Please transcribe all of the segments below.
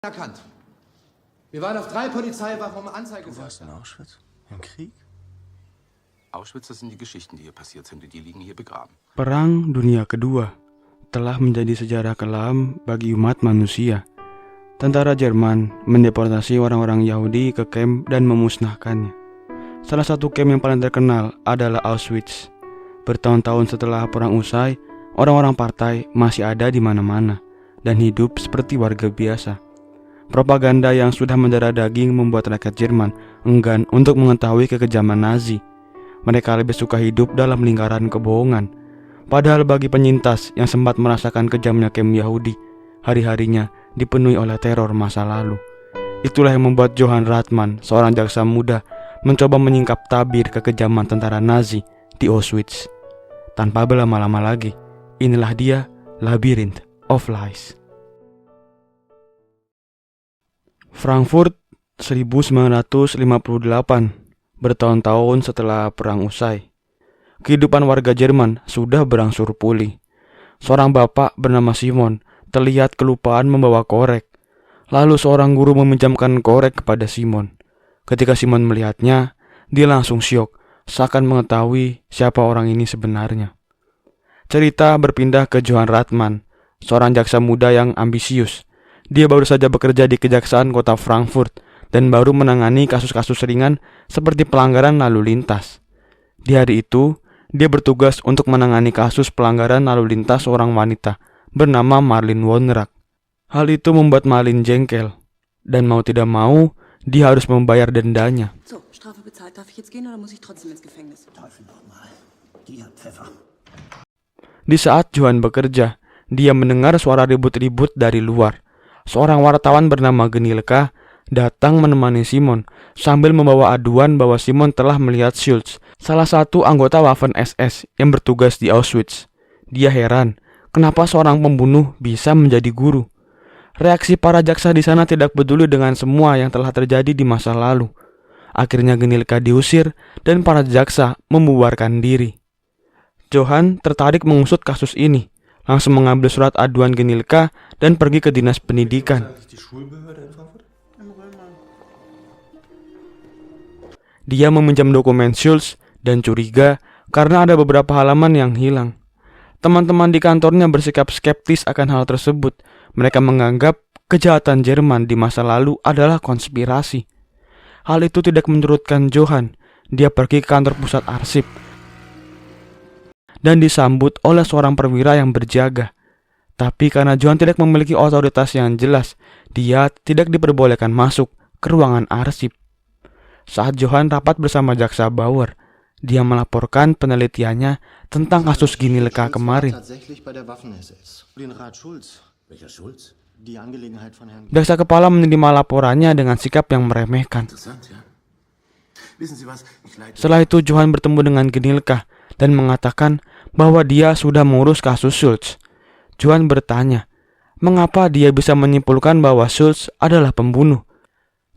erkannt. Wir waren auf 3 Polizeiwachen, um Anzeige Du zu warst in Auschwitz? Im Krieg? Auschwitz, das sind die Geschichten, die hier passiert sind, die liegen hier begraben. Perang Dunia Kedua telah menjadi sejarah kelam bagi umat manusia. Tentara Jerman mendeportasi orang-orang Yahudi ke kamp dan memusnahkannya. Salah satu kamp yang paling terkenal adalah Auschwitz. Bertahun-tahun setelah perang usai, orang-orang partai masih ada di mana-mana dan hidup seperti warga biasa. Propaganda yang sudah mendarah daging membuat rakyat Jerman enggan untuk mengetahui kekejaman Nazi. Mereka lebih suka hidup dalam lingkaran kebohongan. Padahal bagi penyintas yang sempat merasakan kejamnya kamp Yahudi, hari-harinya dipenuhi oleh teror masa lalu. Itulah yang membuat Johann Radmann, seorang jaksa muda, mencoba menyingkap tabir kekejaman tentara Nazi di Auschwitz. Tanpa berlama-lama lagi, inilah dia, Labyrinth of Lies. Frankfurt 1958, bertahun-tahun setelah perang usai. Kehidupan warga Jerman sudah berangsur pulih. Seorang bapak bernama Simon terlihat kelupaan membawa korek. Lalu seorang guru meminjamkan korek kepada Simon. Ketika Simon melihatnya, dia langsung syok, seakan mengetahui siapa orang ini sebenarnya. Cerita berpindah ke Johann Radmann, seorang jaksa muda yang ambisius. Dia baru saja bekerja di Kejaksaan Kota Frankfurt dan baru menangani kasus-kasus ringan seperti pelanggaran lalu lintas. Di hari itu, dia bertugas untuk menangani kasus pelanggaran lalu lintas seorang wanita bernama Marlin Wonrak. Hal itu membuat Marlin jengkel, dan mau tidak mau, dia harus membayar dendanya. So, Strafe bezahlt. Darf ich jetzt gehen oder muss ich trotzdem ins Gefängnis? Teufel nochmal. Die hat Pfeffer. Di saat Johann bekerja, dia mendengar suara ribut-ribut dari luar. Seorang wartawan bernama Genilka datang menemani Simon sambil membawa aduan bahwa Simon telah melihat Schultz, salah satu anggota Waffen SS yang bertugas di Auschwitz. Dia heran, kenapa seorang pembunuh bisa menjadi guru. Reaksi para jaksa di sana tidak peduli dengan semua yang telah terjadi di masa lalu. Akhirnya Genilka diusir dan para jaksa membubarkan diri. Johann tertarik mengusut kasus ini, langsung mengambil surat aduan Genilka dan pergi ke dinas pendidikan. Dia meminjam dokumen Schultz dan curiga karena ada beberapa halaman yang hilang. Teman-teman di kantornya bersikap skeptis akan hal tersebut. Mereka menganggap kejahatan Jerman di masa lalu adalah konspirasi. Hal itu tidak menyurutkan Johann. Dia pergi ke kantor pusat arsip dan disambut oleh seorang perwira yang berjaga. Tapi karena Johann tidak memiliki otoritas yang jelas, dia tidak diperbolehkan masuk ke ruangan arsip. Saat Johann rapat bersama jaksa Bauer, dia melaporkan penelitiannya tentang kasus Genilka kemarin. Jaksa kepala menerima laporannya dengan sikap yang meremehkan. Setelah itu Johann bertemu dengan Genilka dan mengatakan bahwa dia sudah mengurus kasus Schultz. Johann bertanya, mengapa dia bisa menyimpulkan bahwa Schultz adalah pembunuh.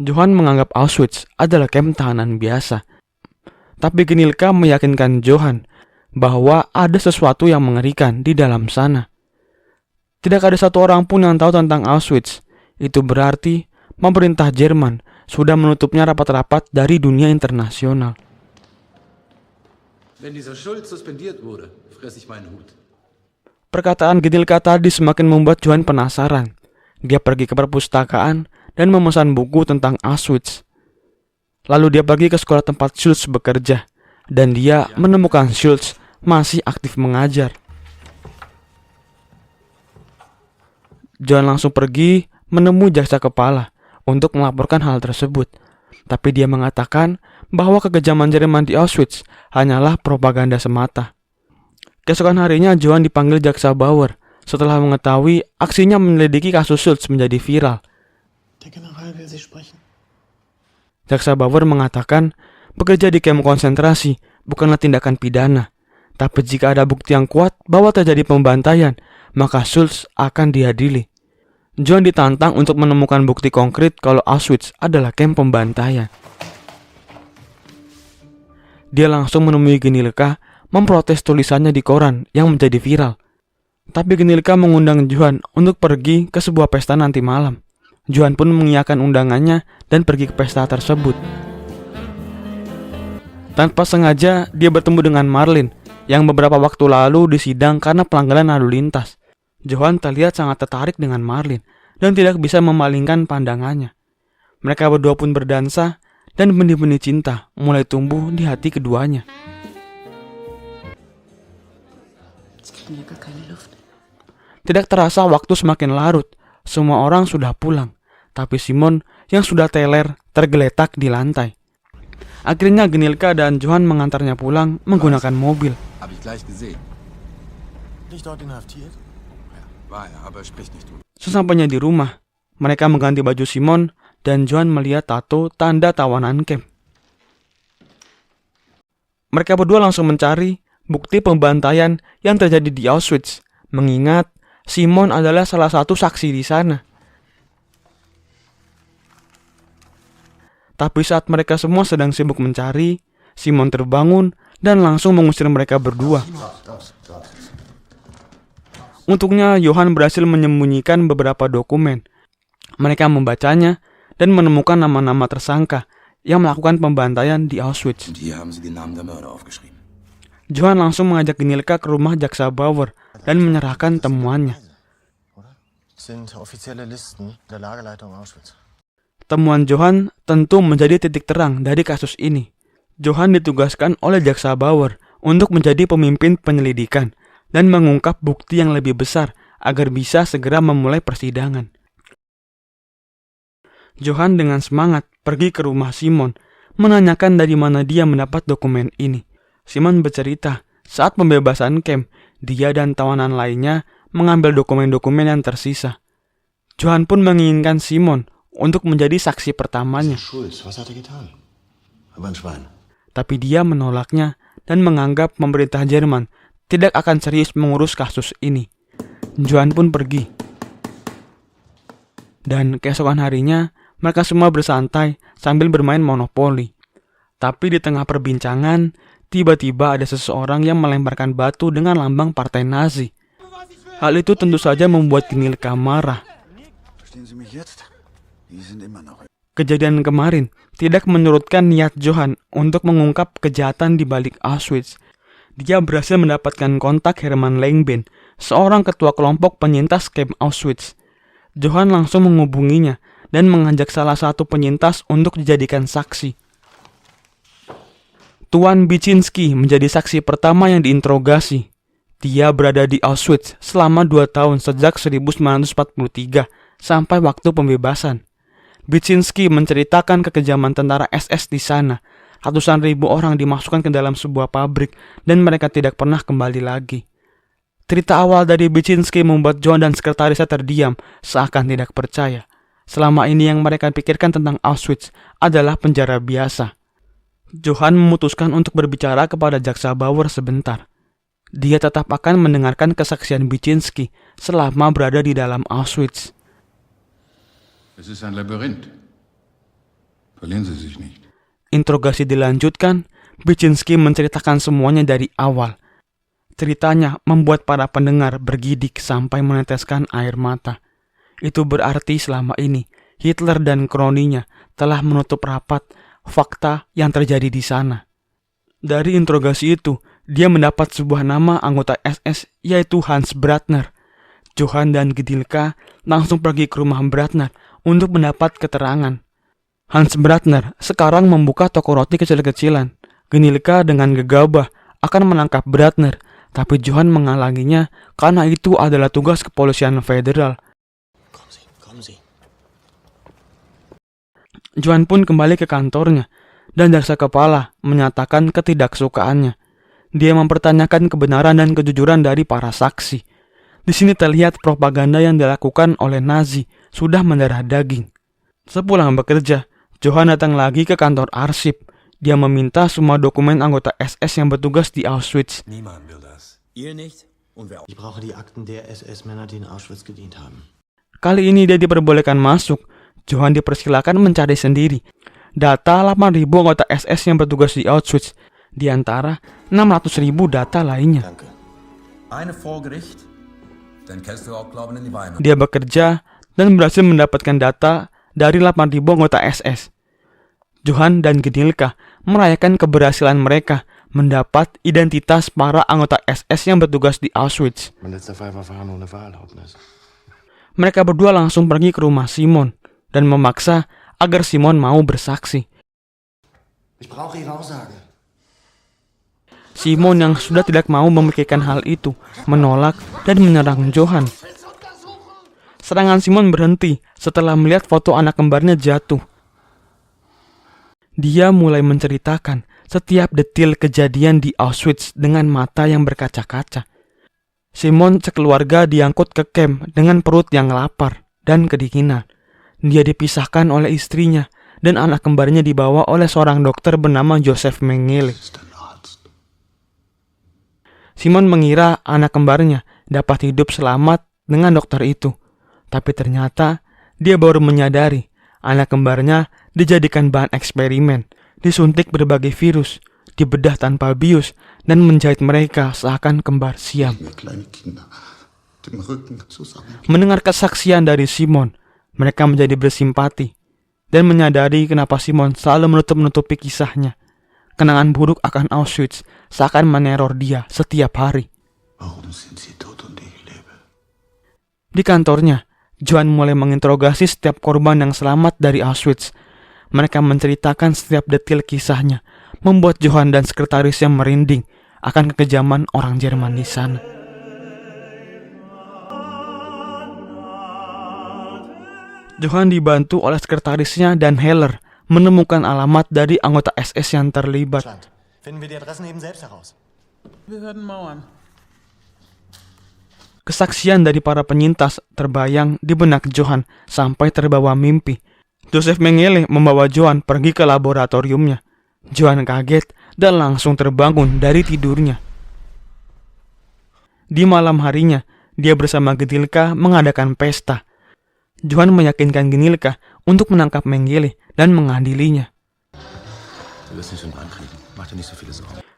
Johann menganggap Auschwitz adalah kamp tahanan biasa. Tapi Genilka meyakinkan Johann bahwa ada sesuatu yang mengerikan di dalam sana. Tidak ada satu orang pun yang tahu tentang Auschwitz. Itu berarti pemerintah Jerman sudah menutupnya rapat-rapat dari dunia internasional. Wenn dieser Schulz suspendiert wurde, fress ich meinen Hut. Perkataan Genilka tadi semakin membuat Johann penasaran. Dia pergi ke perpustakaan dan memesan buku tentang Auschwitz. Lalu dia pergi ke sekolah tempat Schultz bekerja, dan dia menemukan Schultz masih aktif mengajar. Johann langsung pergi menemui jaksa kepala untuk melaporkan hal tersebut. Tapi dia mengatakan bahwa kekejaman Jerman di Auschwitz hanyalah propaganda semata. Keesokan harinya Johann dipanggil jaksa Bauer setelah mengetahui aksinya menyelidiki kasus Schultz menjadi viral. Jaksa Bauer mengatakan bekerja di kamp konsentrasi bukanlah tindakan pidana, tapi jika ada bukti yang kuat bahwa terjadi pembantaian, maka Schultz akan diadili. Johann ditantang untuk menemukan bukti konkret kalau Auschwitz adalah kamp pembantaian. Dia langsung menemui Genilka memprotes tulisannya di koran yang menjadi viral. Tapi Genilka mengundang Johann untuk pergi ke sebuah pesta nanti malam. Johann pun mengiyakan undangannya dan pergi ke pesta tersebut. Tanpa sengaja, dia bertemu dengan Marlin yang beberapa waktu lalu disidang karena pelanggaran lalu lintas. Johann terlihat sangat tertarik dengan Marlin dan tidak bisa memalingkan pandangannya. Mereka berdua pun berdansa dan benih-benih cinta mulai tumbuh di hati keduanya. Tidak terasa waktu semakin larut. Semua orang sudah pulang, tapi Simon yang sudah teler tergeletak di lantai. Akhirnya Genilka dan Johann mengantarnya pulang menggunakan mobil. Hab ich gleich gesehen. Nicht dort inhaftiert? War er, aber sprich nicht drüber. Sesampainya di rumah, mereka mengganti baju Simon dan Johann melihat tato tanda tawanan camp. Mereka berdua langsung mencari bukti pembantaian yang terjadi di Auschwitz, mengingat Simon adalah salah satu saksi di sana. Tapi saat mereka semua sedang sibuk mencari, Simon terbangun dan langsung mengusir mereka berdua. Untungnya Johann berhasil menyembunyikan beberapa dokumen. Mereka membacanya dan menemukan nama-nama tersangka yang melakukan pembantaian di Auschwitz. Und hier haben sie die Namen der Mörder aufgeschrieben. Johann langsung mengajak Genilka ke rumah jaksa Bauer dan menyerahkan temuannya. Sind offizielle Listen der Lagerleitung Auschwitz. Temuan Johann tentu menjadi titik terang dari kasus ini. Johann ditugaskan oleh jaksa Bauer untuk menjadi pemimpin penyelidikan dan mengungkap bukti yang lebih besar agar bisa segera memulai persidangan. Johann dengan semangat pergi ke rumah Simon, menanyakan dari mana dia mendapat dokumen ini. Simon bercerita, saat pembebasan camp, dia dan tawanan lainnya mengambil dokumen-dokumen yang tersisa. Johann pun menginginkan Simon untuk menjadi saksi pertamanya. Schulz, was hat er getan? Aber ein Schwein. Tapi dia menolaknya dan menganggap pemerintah Jerman tidak akan serius mengurus kasus ini. Johann pun pergi. Dan keesokan harinya, mereka semua bersantai sambil bermain monopoli. Tapi di tengah perbincangan, tiba-tiba ada seseorang yang melemparkan batu dengan lambang partai Nazi. Hal itu tentu saja membuat Genilka marah. Kejadian kemarin tidak menyurutkan niat Johann untuk mengungkap kejahatan di balik Auschwitz. Dia berhasil mendapatkan kontak Hermann Langbein, seorang ketua kelompok penyintas camp Auschwitz. Johann langsung menghubunginya dan mengajak salah satu penyintas untuk dijadikan saksi. Tuan Biczynski menjadi saksi pertama yang diinterogasi. Dia berada di Auschwitz selama 2 tahun sejak 1943 sampai waktu pembebasan. Biczynski menceritakan kekejaman tentara SS di sana. Ratusan ribu orang dimasukkan ke dalam sebuah pabrik dan mereka tidak pernah kembali lagi. Cerita awal dari Biczynski membuat Johann dan sekretarisnya terdiam, seakan tidak percaya. Selama ini yang mereka pikirkan tentang Auschwitz adalah penjara biasa. Johann memutuskan untuk berbicara kepada jaksa Bauer sebentar. Dia tetap akan mendengarkan kesaksian Biczynski selama berada di dalam Auschwitz. Es ist ein Labyrinth. Verlieren Sie sich nicht. Interogasi dilanjutkan, Biczynski menceritakan semuanya dari awal. Ceritanya membuat para pendengar bergidik sampai meneteskan air mata. Itu berarti selama ini Hitler dan kroninya telah menutup rapat fakta yang terjadi di sana. Dari interogasi itu, dia mendapat sebuah nama anggota SS yaitu Hans Bratner. Johann dan Genilka langsung pergi ke rumah Bratner untuk mendapat keterangan. Hans Bratner sekarang membuka toko roti kecil-kecilan. Genilka dengan gegabah akan menangkap Bratner, tapi Johann menghalanginya karena itu adalah tugas kepolisian federal. Kommen Sie. Johann pun kembali ke kantornya, dan jaksa kepala menyatakan ketidaksukaannya. Dia mempertanyakan kebenaran dan kejujuran dari para saksi. Di sini terlihat propaganda yang dilakukan oleh Nazi sudah mendarah daging. Sepulang bekerja, Johann datang lagi ke kantor arsip. Dia meminta semua dokumen anggota SS yang bertugas di Auschwitz. Niemand will das. Ihr nicht und wer auch. Ich brauche die Akten der SS-Männer, die in Auschwitz gedient haben. Kali ini dia diperbolehkan masuk. Johann dipersilakan mencari sendiri data 8.000 anggota SS yang bertugas di Auschwitz, di antara 600.000 data lainnya. Danke. Eine vor Gericht, dann kannst du auch glauben in die Weimar. Dia bekerja dan berhasil mendapatkan data dari 8.000 anggota SS. Johann dan Gedilka merayakan keberhasilan mereka mendapat identitas para anggota SS yang bertugas di Auschwitz. Mereka berdua langsung pergi ke rumah Simon dan memaksa agar Simon mau bersaksi. Simon yang sudah tidak mau memikirkan hal itu menolak dan menyerang Johann. Serangan Simon berhenti setelah melihat foto anak kembarnya jatuh. Dia mulai menceritakan setiap detil kejadian di Auschwitz dengan mata yang berkaca-kaca. Simon sekeluarga diangkut ke kamp dengan perut yang lapar dan kedinginan. Dia dipisahkan oleh istrinya dan anak kembarnya dibawa oleh seorang dokter bernama Joseph Mengele. Simon mengira anak kembarnya dapat hidup selamat dengan dokter itu. Tapi ternyata dia baru menyadari anak kembarnya dijadikan bahan eksperimen, disuntik berbagai virus, dibedah tanpa bius, dan menjahit mereka seakan kembar siam. Mendengar kesaksian dari Simon, mereka menjadi bersimpati dan menyadari kenapa Simon selalu menutup-nutupi kisahnya. Kenangan buruk akan Auschwitz seakan meneror dia setiap hari. Di kantornya, Johann mulai menginterogasi setiap korban yang selamat dari Auschwitz. Mereka menceritakan setiap detil kisahnya, membuat Johann dan sekretarisnya merinding akan kekejaman orang Jerman di sana. Johann dibantu oleh sekretarisnya dan Heller menemukan alamat dari anggota SS yang terlibat. Kesaksian dari para penyintas terbayang di benak Johann sampai terbawa mimpi. Joseph Mengele membawa Johann pergi ke laboratoriumnya. Johann kaget dan langsung terbangun dari tidurnya. Di malam harinya, dia bersama Gedilka mengadakan pesta. Johann meyakinkan Gedilka untuk menangkap Mengele dan mengadilinya.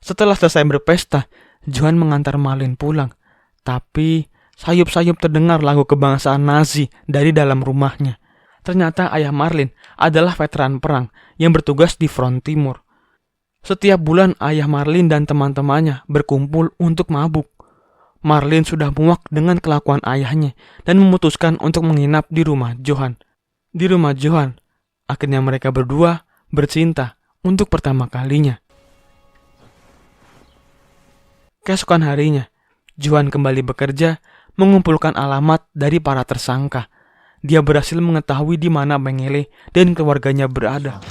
Setelah selesai berpesta, Johann mengantar Marlin pulang. Tapi sayup-sayup terdengar lagu kebangsaan Nazi dari dalam rumahnya. Ternyata ayah Marlin adalah veteran perang yang bertugas di front timur. Setiap bulan ayah Marlin dan teman-temannya berkumpul untuk mabuk. Marlin sudah muak dengan kelakuan ayahnya dan memutuskan untuk menginap di rumah Johann. Di rumah Johann, akhirnya mereka berdua bercinta untuk pertama kalinya. Keesokan harinya, Johann kembali bekerja, mengumpulkan alamat dari para tersangka. Dia berhasil mengetahui di mana Mengele dan keluarganya berada.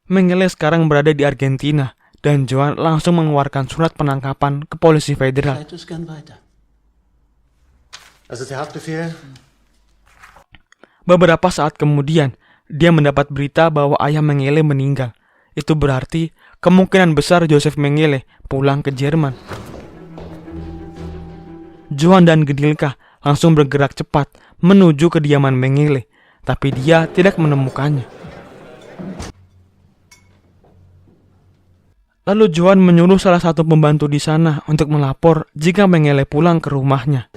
Mengele sekarang berada di Argentina, dan Johann langsung mengeluarkan surat penangkapan ke polisi federal. Beberapa saat kemudian, dia mendapat berita bahwa ayah Mengele meninggal. Itu berarti kemungkinan besar Joseph Mengele pulang ke Jerman. Johann dan Gedilka langsung bergerak cepat menuju kediaman Mengele, tapi dia tidak menemukannya. Lalu Johann menyuruh salah satu pembantu di sana untuk melapor jika Mengele pulang ke rumahnya.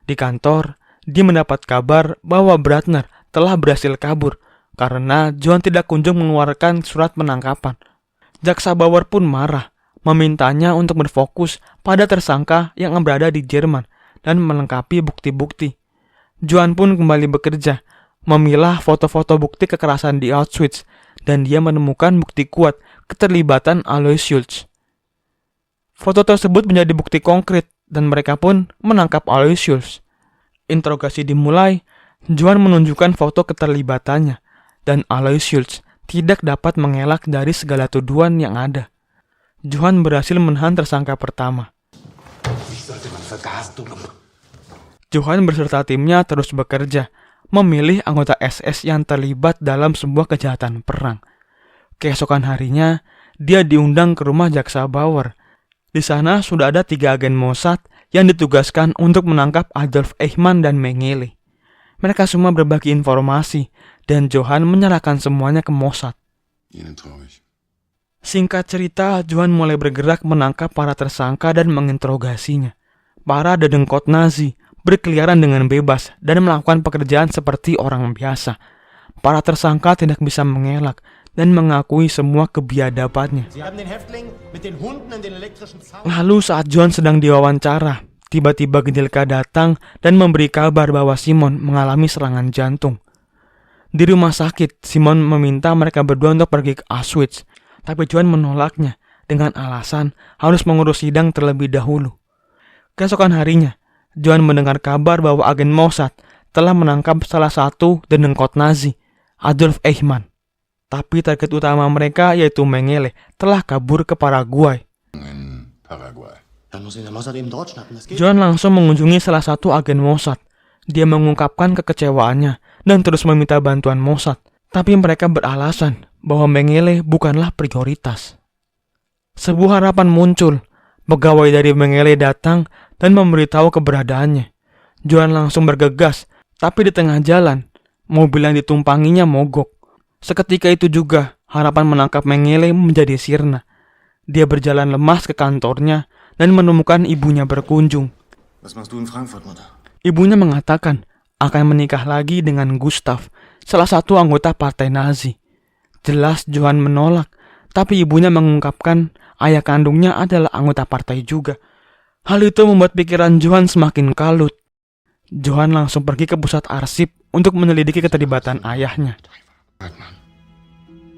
Di kantor, dia mendapat kabar bahwa Bratner telah berhasil kabur karena Johann tidak kunjung mengeluarkan surat penangkapan. Jaksa Bauer pun marah, memintanya untuk berfokus pada tersangka yang berada di Jerman dan melengkapi bukti-bukti. Johann pun kembali bekerja, memilah foto-foto bukti kekerasan di Auschwitz, dan dia menemukan bukti kuat keterlibatan Alois Schultz. Foto tersebut menjadi bukti konkret, dan mereka pun menangkap Alois Schultz. Interogasi dimulai, Johann menunjukkan foto keterlibatannya, dan Alois Schultz tidak dapat mengelak dari segala tuduhan yang ada. Johann berhasil menahan tersangka pertama. Johann beserta timnya terus bekerja, memilih anggota SS yang terlibat dalam sebuah kejahatan perang. Keesokan harinya, dia diundang ke rumah Jaksa Bauer. Di sana sudah ada 3 agen Mossad yang ditugaskan untuk menangkap Adolf Eichmann dan Mengele. Mereka semua berbagi informasi, dan Johann menyerahkan semuanya ke Mossad. Singkat cerita, Johan mulai bergerak menangkap para tersangka dan menginterogasinya. Para dedengkot Nazi berkeliaran dengan bebas dan melakukan pekerjaan seperti orang biasa. Para tersangka tidak bisa mengelak dan mengakui semua kebiadabannya. Lalu saat Johan sedang diwawancara, tiba-tiba Genilka datang dan memberi kabar bahwa Simon mengalami serangan jantung. Di rumah sakit, Simon meminta mereka berdua untuk pergi ke Auschwitz, tapi Johan menolaknya dengan alasan harus mengurus sidang terlebih dahulu. Keesokan harinya, Johan mendengar kabar bahwa agen Mossad telah menangkap salah satu dedengkot Nazi, Adolf Eichmann. Tapi target utama mereka, yaitu Mengele, telah kabur ke Paraguay. In Paraguay. Johan langsung mengunjungi salah satu agen Mossad. Dia mengungkapkan kekecewaannya dan terus meminta bantuan Mossad. Tapi mereka beralasan bahwa Mengele bukanlah prioritas. Sebuah harapan muncul. Pegawai dari Mengele datang dan memberitahu keberadaannya. Johan langsung bergegas, tapi di tengah jalan, mobil yang ditumpanginya mogok. Seketika itu juga, harapan menangkap Mengele menjadi sirna. Dia berjalan lemas ke kantornya dan menemukan ibunya berkunjung. Was machst du in Frankfurt, Mutter? Ibunya mengatakan akan menikah lagi dengan Gustav, salah satu anggota partai Nazi. Jelas Johan menolak, tapi ibunya mengungkapkan ayah kandungnya adalah anggota partai juga. Hal itu membuat pikiran Johan semakin kalut. Johan langsung pergi ke pusat arsip untuk menyelidiki keterlibatan ayahnya. Hartmann.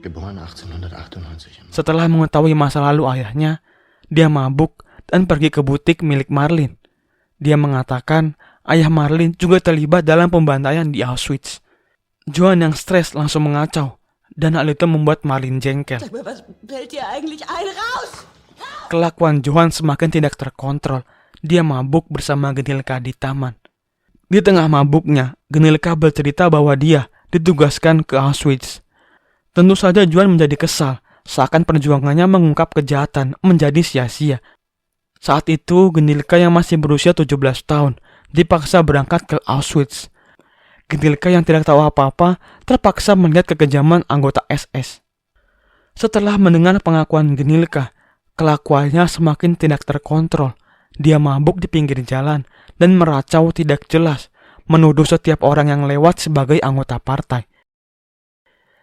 Geboren 1898. Setelah mengetahui masa lalu ayahnya, dia mabuk dan pergi ke butik milik Marlin. Dia mengatakan ayah Marlin juga terlibat dalam pembantaian di Auschwitz. Johan yang stres langsung mengacau, dan hal itu membuat Marlin jengkel. Kelakuan Johan semakin tidak terkontrol. Dia mabuk bersama Genilka di taman. Di tengah mabuknya, Genilka bercerita bahwa dia ditugaskan ke Auschwitz. Tentu saja Johan menjadi kesal, seakan perjuangannya mengungkap kejahatan menjadi sia-sia. Saat itu, Genilka yang masih berusia 17 tahun dipaksa berangkat ke Auschwitz. Genilka yang tidak tahu apa-apa terpaksa melihat kekejaman anggota SS. Setelah mendengar pengakuan Genilka, kelakuannya semakin tidak terkontrol. Dia mabuk di pinggir jalan dan meracau tidak jelas, menuduh setiap orang yang lewat sebagai anggota partai.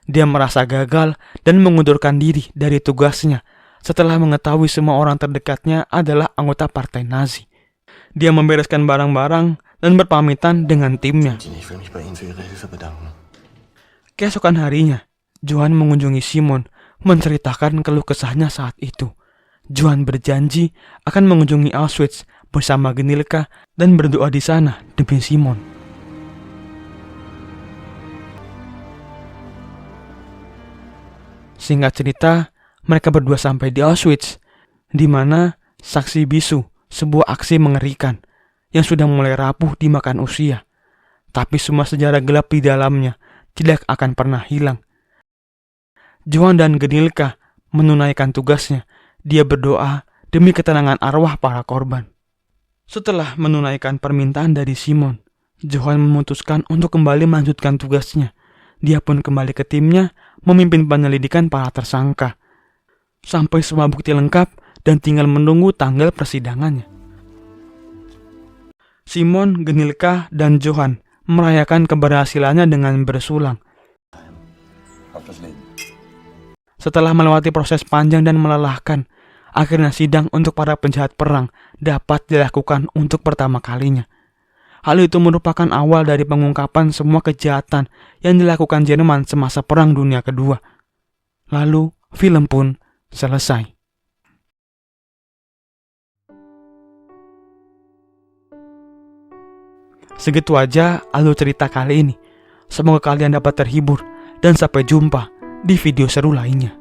Dia merasa gagal dan mengundurkan diri dari tugasnya setelah mengetahui semua orang terdekatnya adalah anggota partai Nazi. Dia membereskan barang-barang dan berpamitan dengan timnya. Keesokan harinya, Johan mengunjungi Simon, menceritakan keluh kesahnya saat itu. Johan berjanji akan mengunjungi Auschwitz bersama Genilka dan berdoa di sana demi Simon. Singkat cerita, mereka berdua sampai di Auschwitz, di mana saksi bisu sebuah aksi mengerikan yang sudah mulai rapuh dimakan usia. Tapi semua sejarah gelap di dalamnya tidak akan pernah hilang. Johan dan Genilka menunaikan tugasnya. Dia berdoa demi ketenangan arwah para korban. Setelah menunaikan permintaan dari Simon, Johan memutuskan untuk kembali melanjutkan tugasnya. Dia pun kembali ke timnya, memimpin penyelidikan para tersangka. Sampai semua bukti lengkap dan tinggal menunggu tanggal persidangannya. Simon, Genilka, dan Johan merayakan keberhasilannya dengan bersulang. Setelah melewati proses panjang dan melelahkan, akhirnya sidang untuk para penjahat perang dapat dilakukan untuk pertama kalinya. Hal itu merupakan awal dari pengungkapan semua kejahatan yang dilakukan Jerman semasa Perang Dunia Kedua. Lalu, film pun selesai. Segitu aja alur cerita kali ini. Semoga kalian dapat terhibur dan sampai jumpa di video seru lainnya.